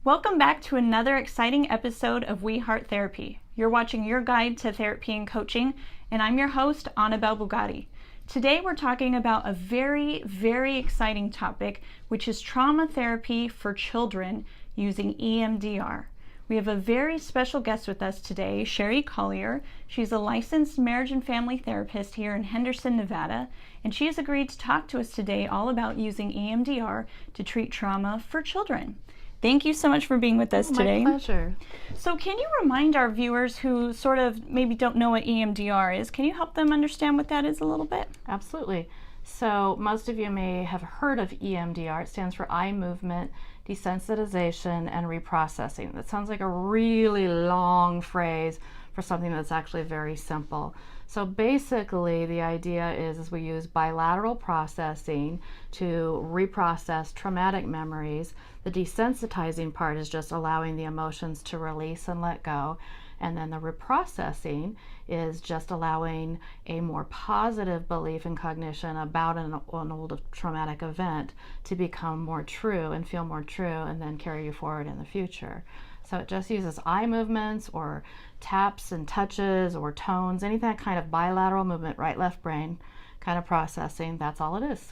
Welcome back to another exciting episode of We Heart Therapy. You're watching your guide to therapy and coaching, and I'm your host, Anabelle Bugatti. Today we're talking about a very, very exciting topic, which is trauma therapy for children using EMDR. We have a very special guest with us today, Sherri Collier. She's a licensed marriage and family therapist here in Henderson, Nevada, and she has agreed to talk to us today all about using EMDR to treat trauma for children. Thank you so much for being with us today. My pleasure. So can you remind our viewers who sort of maybe don't know what EMDR is, can you help them understand what that is a little bit? Absolutely. So most of you may have heard of EMDR. It stands for eye movement desensitization and reprocessing. That sounds like a really long phrase for something that's actually very simple. So basically the idea is we use bilateral processing to reprocess traumatic memories. The desensitizing part is just allowing the emotions to release and let go. And then the reprocessing is just allowing a more positive belief and cognition about an old traumatic event to become more true and feel more true and then carry you forward in the future. So it just uses eye movements or taps and touches or tones, any that kind of bilateral movement, right, left brain kind of processing. That's all it is.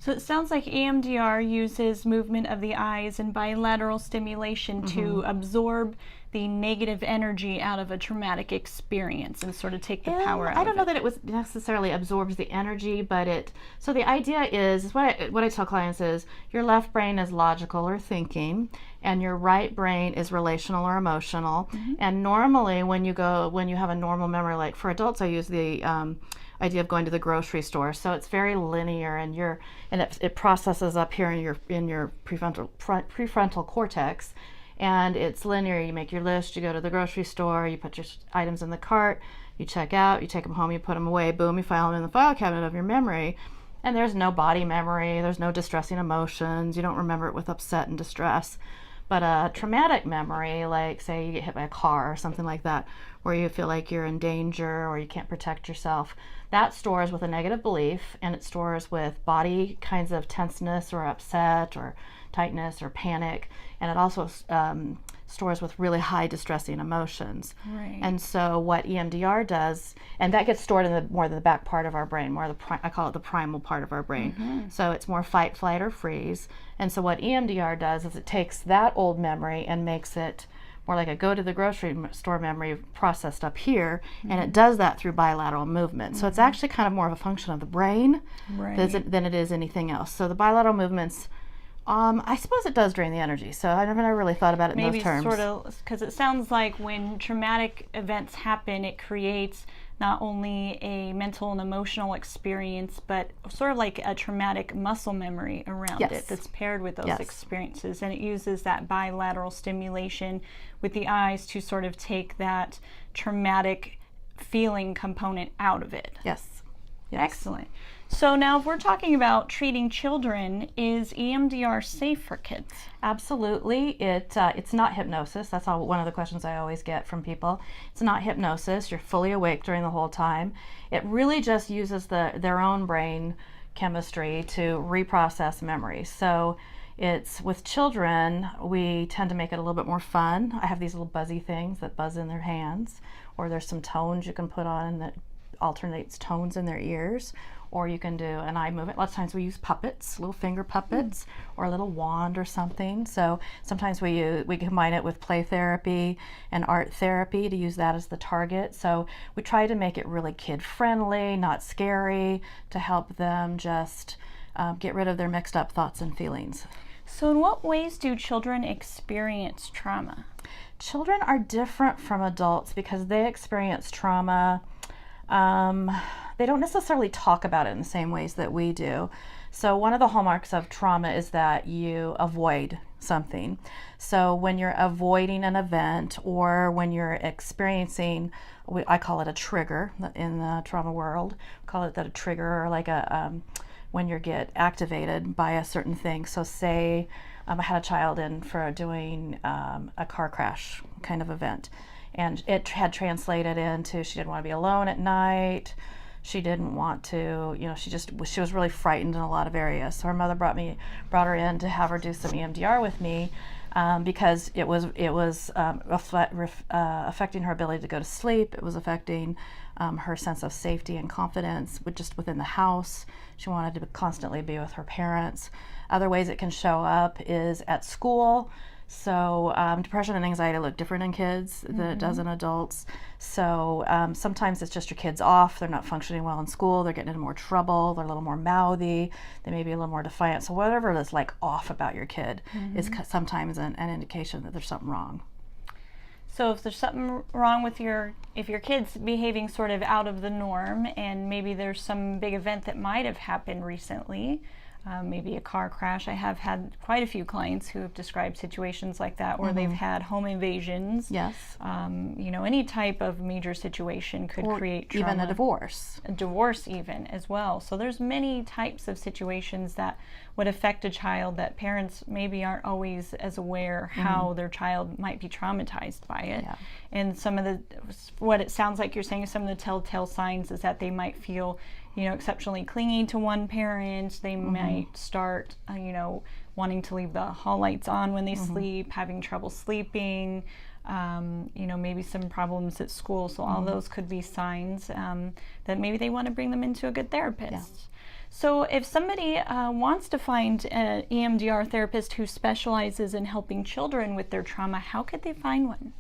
So it sounds like EMDR uses movement of the eyes and bilateral stimulation to absorb the negative energy out of a traumatic experience and sort of take the power out of it. I don't know that it was necessarily absorbs the energy, but so the idea is what I tell clients is your left brain is logical or thinking and your right brain is relational or emotional. And normally when you have a normal memory, like for adults I use the idea of going to the grocery store. So it's very linear, and it processes up here in your prefrontal cortex, and it's linear. You make your list, you go to the grocery store, you put your items in the cart, you check out, you take them home, you put them away, boom, you file them in the file cabinet of your memory, and there's no body memory, there's no distressing emotions, you don't remember it with upset and distress. But a traumatic memory, like say you get hit by a car or something like that, where you feel like you're in danger or you can't protect yourself, that stores with a negative belief, and it stores with body kinds of tenseness or upset or tightness or panic, and it also stores with really high distressing emotions. Right. And so what EMDR does, and that gets stored in more the back part of our brain, I call it the primal part of our brain. So it's more fight, flight, or freeze. And so what EMDR does is it takes that old memory and makes it more like a go to the grocery store memory processed up here, and it does that through bilateral movement. So it's actually kind of more of a function of the brain than it is anything else. So the bilateral movements, I suppose it does drain the energy. So I never really thought about it in those terms. Maybe sort of, because it sounds like when traumatic events happen, it creates not only a mental and emotional experience, but sort of like a traumatic muscle memory around it that's paired with those experiences. And it uses that bilateral stimulation with the eyes to sort of take that traumatic feeling component out of it. Yes. Excellent. So now if we're talking about treating children, is EMDR safe for kids? Absolutely. It's not hypnosis. That's one of the questions I always get from people. It's not hypnosis. You're fully awake during the whole time. It really just uses their own brain chemistry to reprocess memories. So it's with children, we tend to make it a little bit more fun. I have these little buzzy things that buzz in their hands, or there's some tones you can put on that alternates tones in their ears, or you can do an eye movement. Lots of times we use puppets, little finger puppets, or a little wand or something. So sometimes we combine it with play therapy and art therapy to use that as the target. So we try to make it really kid friendly, not scary, to help them just get rid of their mixed up thoughts and feelings. So in what ways do children experience trauma? Children are different from adults because they experience trauma. They don't necessarily talk about it in the same ways that we do. So one of the hallmarks of trauma is that you avoid something. So when you're avoiding an event, or when you're experiencing, I call it a trigger in the trauma world, call it a trigger, or like when you get activated by a certain thing. So say I had a child in for doing a car crash kind of event, and it had translated into she didn't want to be alone at night. She didn't want to, she was really frightened in a lot of areas. So her mother brought her in to have her do some EMDR with me because it was affecting her ability to go to sleep. It was affecting her sense of safety and confidence just within the house. She wanted to constantly be with her parents. Other ways it can show up is at school. So depression and anxiety look different in kids than it does in adults. So sometimes it's just your kid's off. They're not functioning well in school. They're getting into more trouble. They're a little more mouthy. They may be a little more defiant. So whatever is like off about your kid is sometimes an indication that there's something wrong. So if there's something wrong with if your kid's behaving sort of out of the norm, and maybe there's some big event that might have happened recently, maybe a car crash. I have had quite a few clients who have described situations like that where they've had home invasions. Yes. Any type of major situation could create trauma. Even a divorce. A divorce even as well. So there's many types of situations that would affect a child that parents maybe aren't always as aware how their child might be traumatized by it. Yeah. And what it sounds like you're saying is some of the telltale signs is that they might feel exceptionally clingy to one parent. They might start, wanting to leave the hall lights on when they sleep, having trouble sleeping, maybe some problems at school. So all those could be signs that maybe they want to bring them into a good therapist. Yeah. So if somebody wants to find an EMDR therapist who specializes in helping children with their trauma, how could they find one?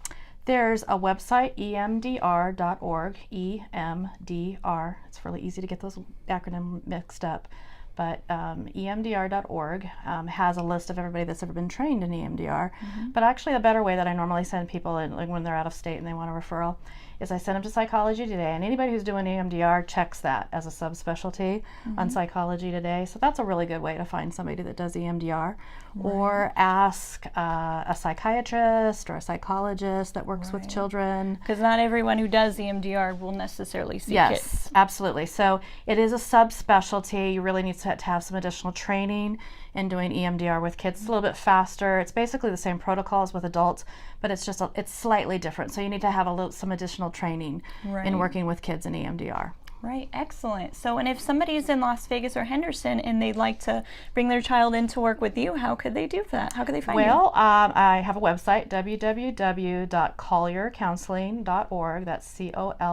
There's a website, emdr.org, EMDR. It's really easy to get those acronyms mixed up, but emdr.org has a list of everybody that's ever been trained in EMDR. But actually a better way that I normally send people in, like when they're out of state and they want a referral, is I send them to Psychology Today, and anybody who's doing EMDR checks that as a subspecialty on Psychology Today. So that's a really good way to find somebody that does EMDR. Or ask a psychiatrist or a psychologist that works with children. Because not everyone who does EMDR will necessarily seek it. Yes, absolutely. So it is a subspecialty. You really need to have some additional training in doing EMDR with kids. It's a little bit faster. It's basically the same protocols with adults, but it's just it's slightly different. So you need to have some additional training in working with kids in EMDR. Right, excellent. So, and if somebody is in Las Vegas or Henderson and they'd like to bring their child in to work with you, how could they do that? How could they find you? Well, I have a website, www.colliercounseling.org. That's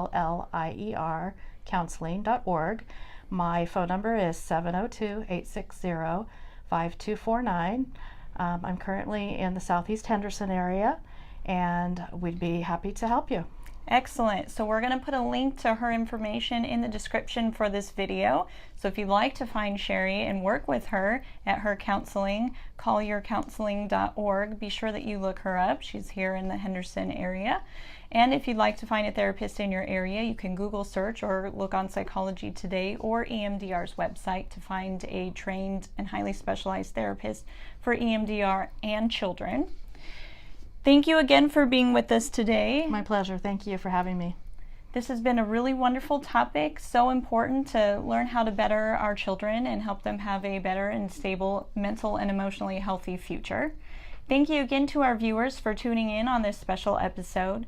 COLLIER counseling.org. My phone number is 702-860-5249. I'm currently in the Southeast Henderson area, and we'd be happy to help you. Excellent. So we're going to put a link to her information in the description for this video. So if you'd like to find Sherri and work with her at her counseling, colliercounseling.org, be sure that you look her up. She's here in the Henderson area. And if you'd like to find a therapist in your area, you can Google search or look on Psychology Today or EMDR's website to find a trained and highly specialized therapist for EMDR and children. Thank you again for being with us today. My pleasure. Thank you for having me. This has been a really wonderful topic, so important to learn how to better our children and help them have a better and stable mental and emotionally healthy future. Thank you again to our viewers for tuning in on this special episode.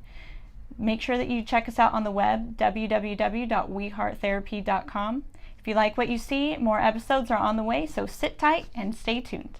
Make sure that you check us out on the web, www.wehearttherapy.com. If you like what you see, more episodes are on the way, so sit tight and stay tuned.